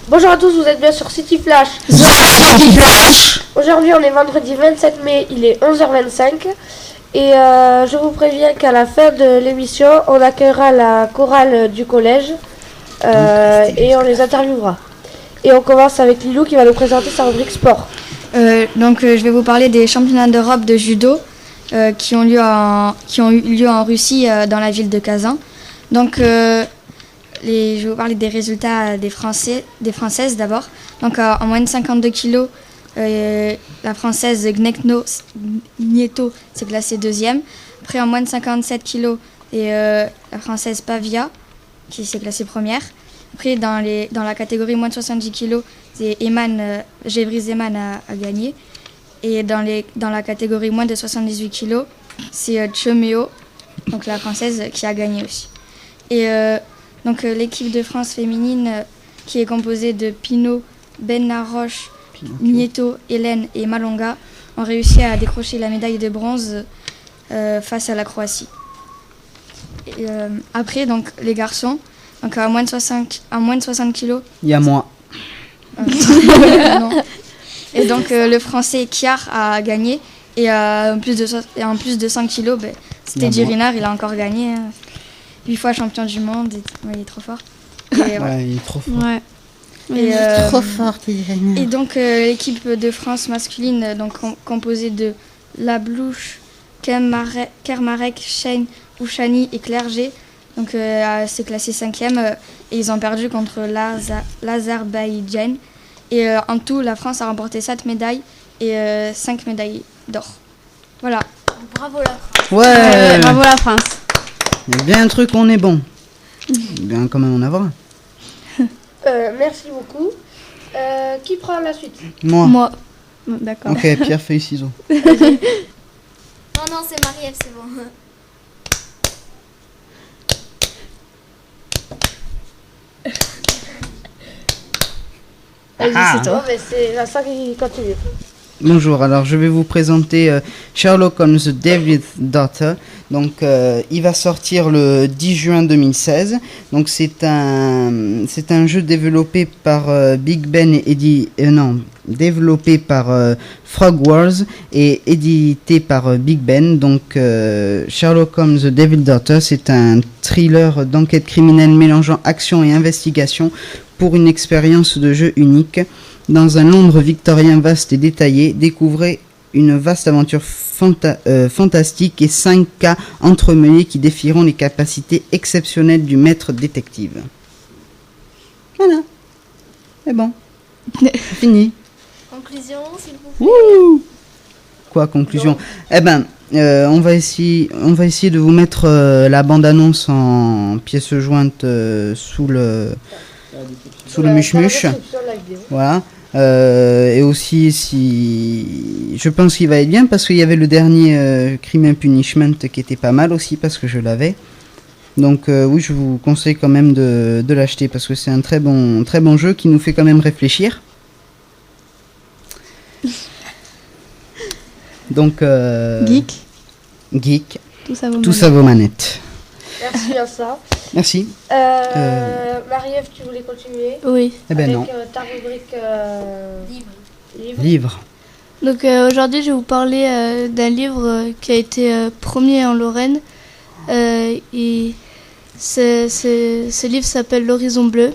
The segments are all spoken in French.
Bonjour à tous, vous êtes bien sur City Flash. Aujourd'hui on est vendredi 27 mai, il est 11h25 et je vous préviens qu'à la fin de l'émission on accueillera la chorale du collège et on les interviewera. Et on commence avec Lilou qui va nous présenter sa rubrique sport. Je vais vous parler des championnats d'Europe de judo qui ont eu lieu en Russie dans la ville de Kazan. Je vais vous parler des résultats des Françaises d'abord. Donc en moins de 52 kg, la Française Gnekno Nieto s'est classée deuxième. Après en moins de 57 kg, la Française Pavia qui s'est classée première. Après dans la catégorie moins de 70 kg, c'est Gévry Zeman a gagné. Et dans la catégorie moins de 78 kg, c'est Chomeo, donc la Française, qui a gagné aussi. Et l'équipe de France féminine qui est composée de Pinot, Benaroche, Nieto, Hélène et Malonga ont réussi à décrocher la médaille de bronze face à la Croatie. Et, après, les garçons, à moins de 60 kg. Il y a moi. Non. Et le Français Kiar a gagné. Et en plus de 100 kg, c'était Girinard, il a encore gagné. 8 fois champion du monde, il est trop fort. Ouais, il est trop fort. Ouais. Et, trop fort, et l'équipe de France masculine, composée de Lablouche, Kermarek, Shane, Ouchani et Clerget, s'est classée 5e et ils ont perdu contre l'Azerbaïdjan. Et en tout, la France a remporté 7 médailles et 5 médailles d'or. Voilà. Bravo la France. Ouais, bravo la France. Il y a bien un truc, on est bon. Bien quand même en avoir. Merci beaucoup. Qui prend la suite? Moi. D'accord. Ok, pierre, feuille, ciseaux. Non, c'est Marie-Ève, c'est bon. Vas-y, c'est toi. C'est Vincent qui continue. Bonjour, alors je vais vous présenter Sherlock Holmes David Daughter. Il va sortir le 10 juin 2016. Donc c'est un jeu développé par Big Ben et développé par Frog Wars et édité par Big Ben. Sherlock Holmes David Daughter, c'est un thriller d'enquête criminelle mélangeant action et investigation pour une expérience de jeu unique. Dans un Londres victorien vaste et détaillé, découvrez une vaste aventure fantastique et 5 cas entremêlés qui défieront les capacités exceptionnelles du maître détective. Voilà. C'est bon. Fini. Conclusion, s'il vous plaît. Wouh. Quoi, conclusion? On va essayer de vous mettre la bande-annonce en pièce jointe sous le muche-muche. Voilà. Et aussi, je pense qu'il va être bien parce qu'il y avait le dernier Crime and Punishment qui était pas mal aussi parce que je l'avais. Oui, je vous conseille quand même de l'acheter parce que c'est un très bon jeu qui nous fait quand même réfléchir. Geek. Tout ça vaut manette. Merci à ça. Merci. Marie-Ève, tu voulais continuer? Oui. Avec non. Ta rubrique Livre. Donc aujourd'hui, je vais vous parler d'un livre qui a été premier en Lorraine. Et ce livre s'appelle L'Horizon bleu.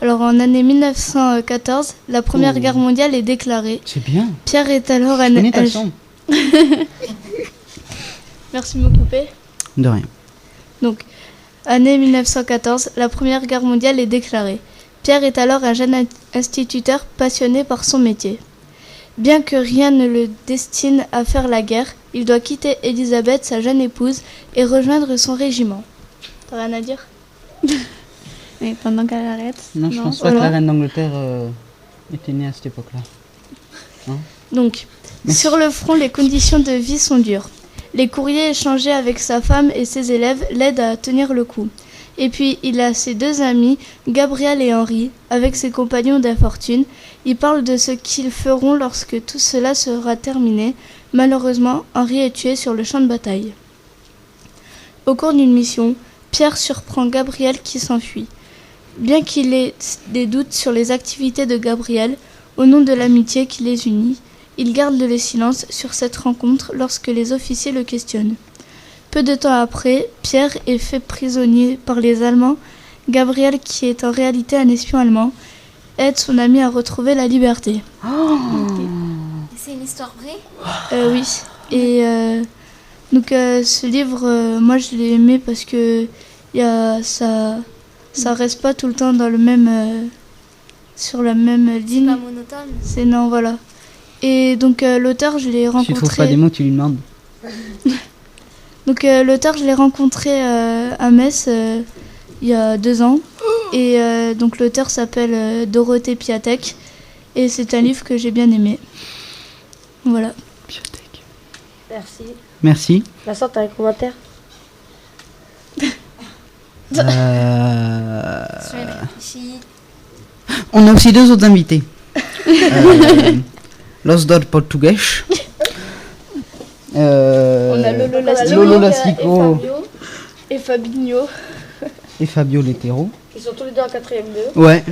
Alors en année 1914, la Première Guerre mondiale est déclarée. C'est bien. Pierre est alors Je connais ta chanson. Merci de me couper. De rien. Donc, année 1914, la Première Guerre mondiale est déclarée. Pierre est alors un jeune instituteur passionné par son métier. Bien que rien ne le destine à faire la guerre, il doit quitter Elisabeth, sa jeune épouse, et rejoindre son régiment. T'as rien à dire? Et pendant qu'elle arrête? Non, je pense pas que la reine d'Angleterre était née à cette époque-là. Non. Donc, sur le front, les conditions de vie sont dures. Les courriers échangés avec sa femme et ses élèves l'aident à tenir le coup. Et puis, il a ses 2 amis, Gabriel et Henri, avec ses compagnons d'infortune. Ils parlent de ce qu'ils feront lorsque tout cela sera terminé. Malheureusement, Henri est tué sur le champ de bataille. Au cours d'une mission, Pierre surprend Gabriel qui s'enfuit. Bien qu'il ait des doutes sur les activités de Gabriel, au nom de l'amitié qui les unit, il garde le silence sur cette rencontre lorsque les officiers le questionnent. Peu de temps après, Pierre est fait prisonnier par les Allemands. Gabriel, qui est en réalité un espion allemand, aide son ami à retrouver la liberté. C'est une histoire vraie? Oui. Et donc ce livre, moi je l'ai aimé parce que ça reste pas tout le temps dans le même sur la même ligne. Pas monotone. C'est non, voilà. Et donc l'auteur, je l'ai rencontré. Si tu trouves pas des mots, tu lui demandes. Donc l'auteur, je l'ai rencontré à Metz il y a 2 ans. Et donc l'auteur s'appelle Dorothée Piatek. Et c'est un livre que j'ai bien aimé. Voilà. Merci. Merci. Vincent, t'as un commentaire? Je réfléchis. On a aussi 2 autres invités. Los dos portugais. On a Lolo Lastico. Lolo Lastico Et Fabinho. et Fabio Lettero. Ils sont tous les deux en 4ème 2. Ouais,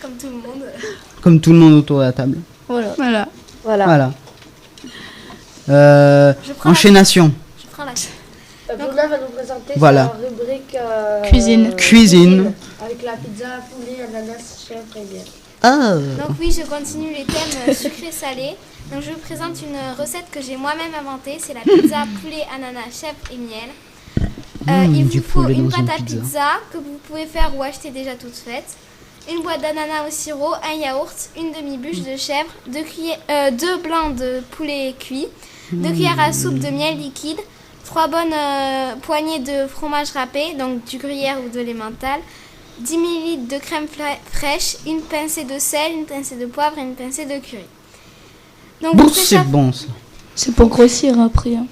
Comme tout le monde. comme tout le monde autour de la table. Voilà. Voilà. Je prends Enchaînation. Je prends la... Bruna va nous présenter Voilà. sa rubrique Cuisine. avec la pizza, poulet, ananas, chèvre et miel. Ah. Donc oui, je continue les thèmes sucré-salé. Donc je vous présente une recette que j'ai moi-même inventée. C'est la pizza poulet, ananas, chèvre et miel. Il du vous faut poulet une dans une pâte à pizza. pizza que vous pouvez faire ou acheter déjà toute faite. Une boîte d'ananas au sirop, un yaourt, une demi-bûche de chèvre, 2 blancs de poulet cuit, 2 cuillères à soupe de miel liquide, 3 bonnes poignées de fromage râpé, donc du gruyère ou de l'emmental, 10 ml de crème fraîche, une pincée de sel, une pincée de poivre et une pincée de curry. Donc Bon, vous faites c'est ça- bon ça. C'est pour grossir après. Hein.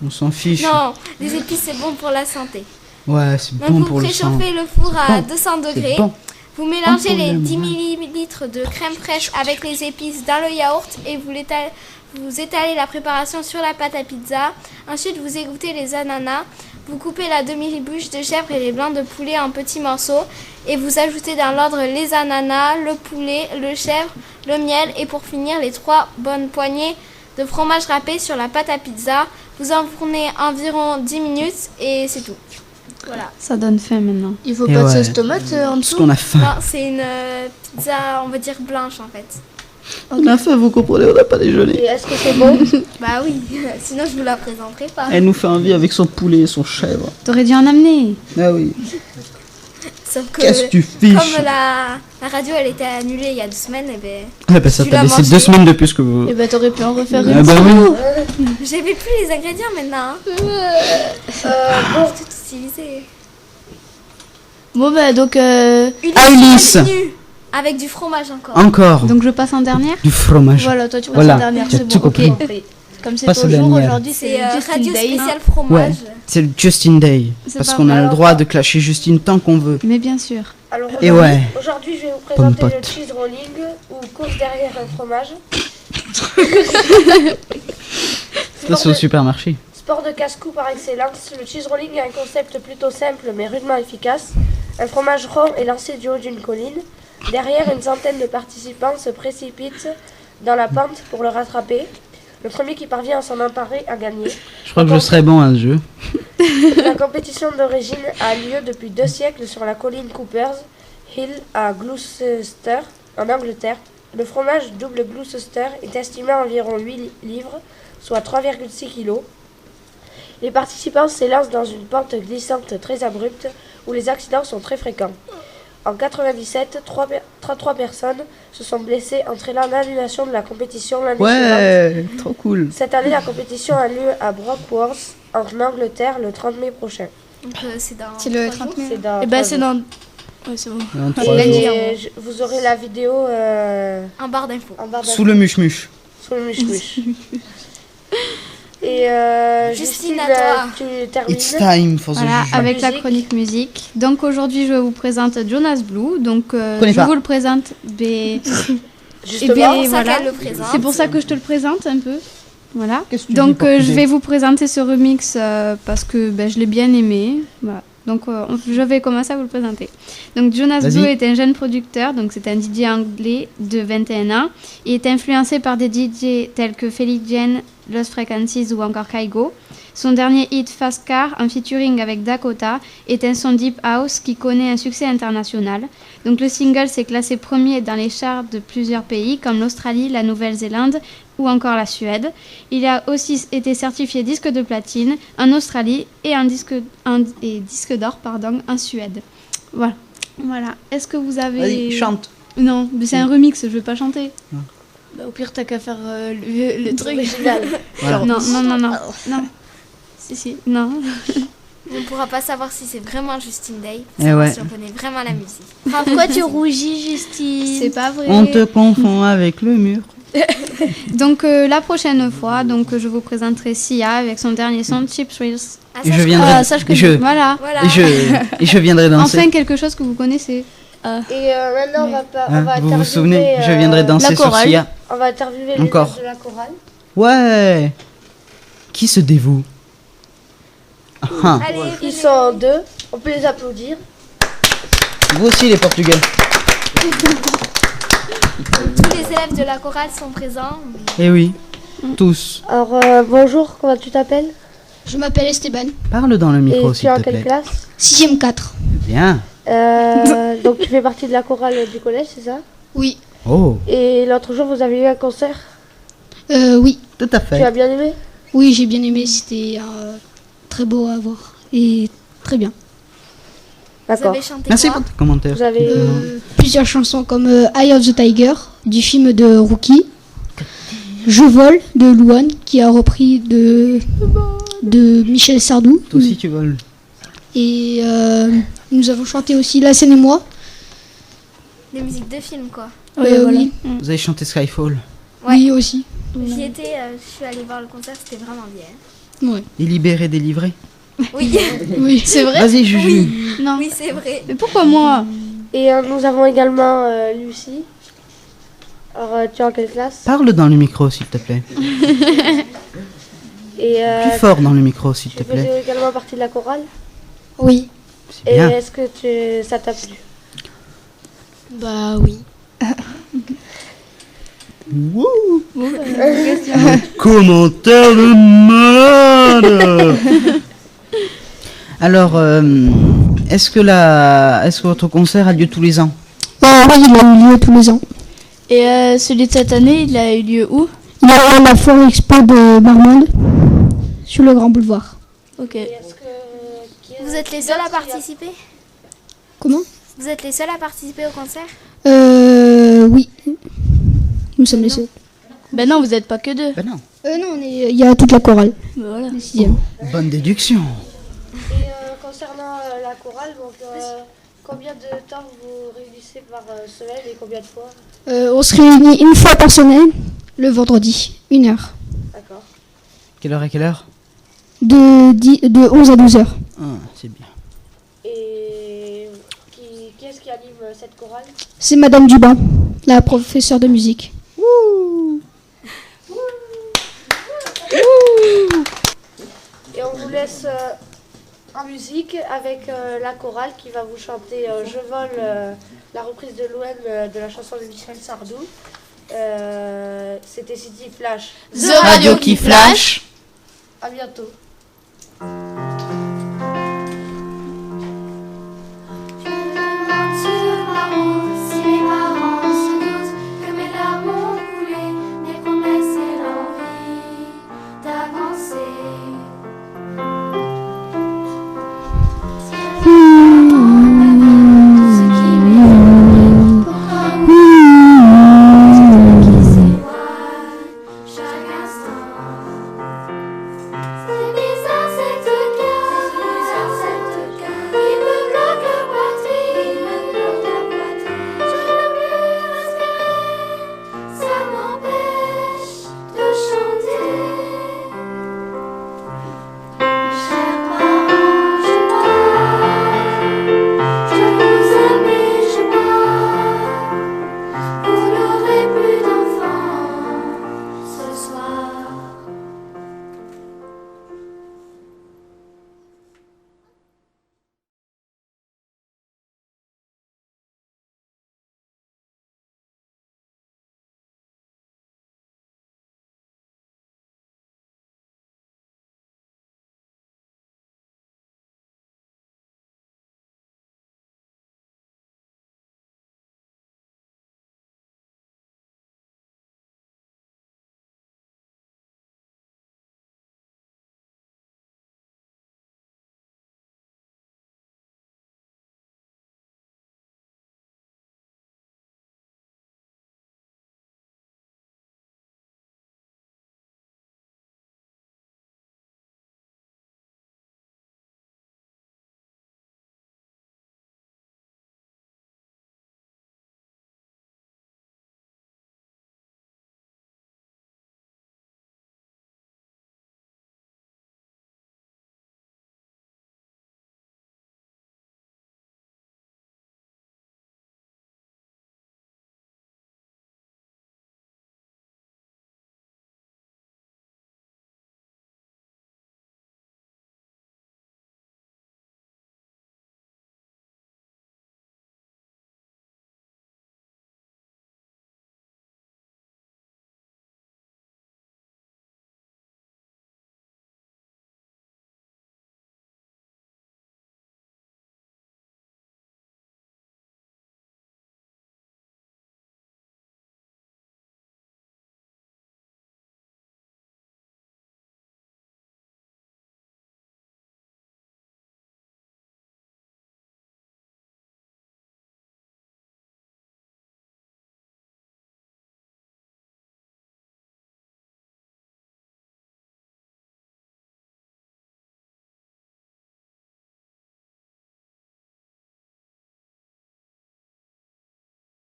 On s'en fiche. Non, les épices c'est bon pour la santé. Ouais, c'est Donc bon vous pour le sang. préchauffez le four à bon, 200 C'est degrés. bon. Vous mélangez pour les le 10 moral. ml de crème fraîche avec les épices dans le yaourt et vous étalez la préparation sur la pâte à pizza. Ensuite, vous égouttez les ananas. Vous coupez la demi-bûche de chèvre et les blancs de poulet en petits morceaux. Et vous ajoutez dans l'ordre les ananas, le poulet, le chèvre, le miel. Et pour finir, les 3 bonnes poignées de fromage râpé sur la pâte à pizza. Vous enfournez environ 10 minutes et c'est tout. Voilà. Ça donne faim maintenant. Il faut Et pas de ouais. sauce tomate en Parce dessous. qu'on a faim. Non, c'est une pizza, on va dire blanche en fait. On a faim, vous comprenez, on n'a pas déjeuné. Et est-ce que c'est bon? Bah oui, sinon je vous la présenterai pas. Elle nous fait envie avec son poulet et son chèvre. T'aurais dû en amener. Ah oui. Sauf que Qu'est-ce que tu fiches? comme la radio elle était annulée il y a 2 semaines, et ben Ah bah ça tu t'a l'as laissé mangé. 2 semaines de plus que vous. Et bah t'aurais pu en refaire Ah une. bah oui. j'avais plus les ingrédients maintenant. Hein. Bon, Tout utilisé. Bon bah donc Une Alice. continue, avec du fromage encore. Encore. Donc je passe en dernière. Du fromage. voilà, toi tu passes Voilà. la dernière, Tu as c'est tout bon. Ok. compris. Comme c'est Passe ton la jour dernière. aujourd'hui, C'est c'est Justin radio Day. spécial fromage. C'est le Justin Day. C'est Parce pas qu'on a vrai. le droit de clasher Justine tant qu'on veut. Mais bien sûr. alors Et ouais. aujourd'hui, je vais vous Pomme présenter le pote. cheese rolling ou course derrière un fromage. Ça c'est au supermarché. Sport de casse-cou par excellence, le cheese rolling est un concept plutôt simple mais rudement efficace. Un fromage rond est lancé du haut d'une colline. Derrière, une centaine de participants se précipitent dans la pente pour le rattraper. Le premier qui parvient à s'en emparer a gagné. Je crois que je serais bon à ce jeu. La compétition d'origine a lieu depuis 2 siècles sur la colline Cooper's Hill à Gloucester, en Angleterre. Le fromage double Gloucester est estimé à environ 8 livres, soit 3,6 kg. Les participants s'élancent dans une pente glissante très abrupte où les accidents sont très fréquents. En 1997, 33 personnes se sont blessées, entraînant l'annulation de la compétition l'année suivante. Ouais, trop cool. Cette année, la compétition a lieu à Brockworth, en Angleterre, le 30 mai prochain. Donc c'est dans C'est le 3 jours. 30 mai. C'est dans Et bah 3 c'est jours. dans. Ouais, c'est bon. Dans 3 Et jours. vous aurez la vidéo En barre d'infos. en barre d'infos. Sous le muche-muche. Sous le muche-muche. Et Justine, Justine, à toi. tu termines. It's time for the Voilà, jugement. avec la Musique. chronique musique. Donc aujourd'hui, je vous présente Jonas Blue. Donc Connais je pas. vous le présente. Mais Justement, bien, C'est pour ça voilà. qu'elle le présente. c'est pour ça que je te le présente un peu. Voilà. Qu'est-ce que tu dis Donc pour je couper vais vous présenter ce remix parce que je l'ai bien aimé. Voilà. Donc je vais commencer à vous le présenter. Donc Jonas Vas-y. Blue est un jeune producteur, donc c'est un DJ anglais de 21 ans. Il est influencé par des DJ tels que Felix Jen, Lost Frequencies ou encore Kygo. Son dernier hit Fast Car, en featuring avec Dakota, est un son deep house qui connaît un succès international. Donc le single s'est classé premier dans les charts de plusieurs pays comme l'Australie, la Nouvelle-Zélande ou encore la Suède. Il a aussi été certifié disque de platine en Australie et disque d'or en Suède. Voilà. Est-ce que vous avez... Vas-y, chante. Non, mais c'est un remix, je vais pas chanter. Bah, au pire, t'as qu'à faire le truc. Original. Voilà. Non. Si, non. On ne pourra pas savoir si c'est vraiment Justin Day, Eh ouais. si on connaît vraiment la musique. Pourquoi tu rougis, Justine? C'est pas vrai. On te confond avec le mur. Donc la prochaine fois, je vous présenterai Sia avec son dernier son Cheap Thrills. Ah, Et ça, je je viendrai. Ah, ça, je connais. Voilà. Voilà. Et je viendrai danser. Enfin quelque chose que vous connaissez. Et maintenant, on va Vous vous interviewer, souvenez, je viendrai danser la sur chorale. Sia. On va interviewer les Encore. membres de la chorale. Ouais. Qui se dévoue? Ah. Allez, Ils sont 2, on peut les applaudir. Vous aussi les Portugais. tous les élèves de la chorale sont présents. Eh oui, tous. Alors, bonjour, comment tu t'appelles? Je m'appelle Esteban, Parle dans le micro Et tu s'il es en te quelle plaît. classe? 6ème 4. Bien. Donc tu fais partie de la chorale du collège, c'est ça? Oui, Oh, Et l'autre jour, vous avez eu un concert. oui, tout à Tu as fait. bien aimé? oui, j'ai bien aimé, c'était très beau à voir et très bien. Vous D'accord. avez chanté Merci quoi pour tes commentaires. Vous avez... Plusieurs chansons comme Eye of the Tiger du film de Rookie, Je vole de Louane qui a repris de Michel Sardou. Toi aussi tu voles. Et nous avons chanté aussi La Seine et moi. Des musiques de films, quoi. Oui, Vous avez chanté Skyfall. Ouais. oui aussi. J'y étais, je suis allée voir le concert, c'était vraiment bien. Ouais. Et libéré, délivré. Oui, Oui, c'est vrai. Vas-y Juju. Non. oui, c'est vrai. Mais pourquoi moi? Et nous avons également Lucie. Alors, tu es en quelle classe? Parle dans le micro s'il te plaît. Et Plus fort dans le micro s'il tu te plaît. faisais également partie de la chorale. Oui. C'est Et bien. est-ce que ça t'a plu? Bah oui. Wouh. Commentaire de malade. Alors, est-ce que votre concert a lieu tous les ans? Oui, il a eu lieu tous les ans. Et celui de cette année, il a eu lieu où? Il y a la Foire Expo de Marmande sur le Grand Boulevard. Ok. Vous êtes les seuls à participer? Comment? Vous êtes les seuls à participer au concert? Oui. Nous sommes les seuls. Ben non, vous n'êtes pas que 2. Ben non. Non, il y a toute la chorale. Ben voilà. Les 6e. Bonne déduction. Et concernant la chorale, donc, combien de temps vous réunissez par semaine et combien de fois? On se réunit une fois par semaine, le vendredi, 1 heure. D'accord. Quelle heure à quelle heure? De 11 à 12 heures. Ah, c'est bien. Et qui est-ce qui anime cette chorale? C'est Madame Dubin, la professeure de musique. Et on vous laisse en musique avec la chorale qui va vous chanter Je vole, la reprise de Louane de la chanson de Michel Sardou. C'était City Flash. The Radio qui flash. À bientôt.